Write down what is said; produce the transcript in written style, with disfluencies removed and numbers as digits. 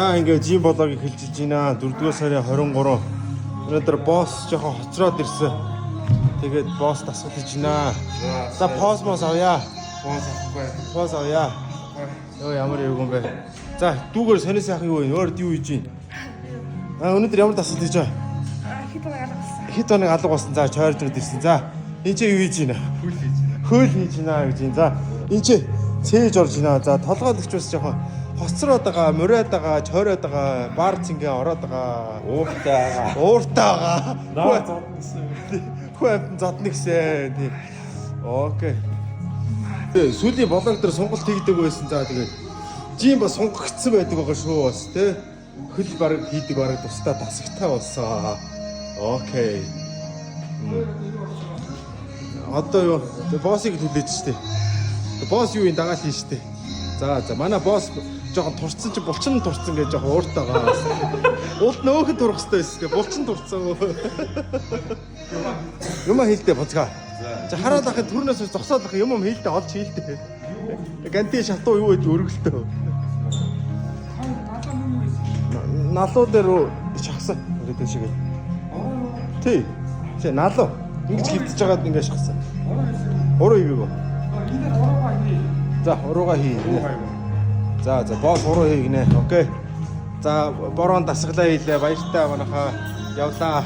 Ингээд жим болоог эхэлж байна. 4-р сарын 23. Өнөөдөр босс жоохон хоцроод ирсэн. Тэгээд босс тасгаж байна. За пост авъя. Пост авъя. Йоо ямар юу юм бэ? За дүүгээр сонио сайхан юу вэ? Өөр юу хийж байна? Өнөөдөр ямар тасгаж хийж байгаа? Хит оног алга болсон. За чойрдод ирсэн. За энэ чи юу хийж байна? Хөөл хийж байна гэж байна. За энэ чи цээж орж байна. За толгойлогч бас жоохон хоцроод байгаа, мураад байгаа, чойроод байгаа, бар цингээ ороод байгаа, ууртаа байгаа. Хөөе зодно гэсэн. Тий. Окей. Сүүлийн болог дээр сонголт хийдэг байсан. За тэгээд жим бас сонгогдсон байдаг байгаа шүү бас тий. Хөл баг хийдэг баг тусдаа тасагтай болсон. Окей. Одоо юу боссыг хүлээж штэ. Босс юу ин дагаал хийн штэ. За манай босс жоохон турцсан чи булчин турцсан гэж жоохон ууртаагаа. Уулд нөөхөд турах хэрэгтэй байсан. Булчин турцсан. Юм хийлдэ буцгаа. За хараад ахын төрнөөс зогсоод ах юм хийлдэ олж хийлдэ. Ганти шатуу юу гэж өргөлтөө. Налуу дээр шахсан. Ингээд тийшээ. Тий. Тий налуу. Ингэж хөвдөж байгаад ингээд шахсан. Уруу ивээгөө. За уруугаа хий. За босс уруу хий гинэ. Окей. За борон дасглаа хийлээ. Баяртай манайхаа явлаа.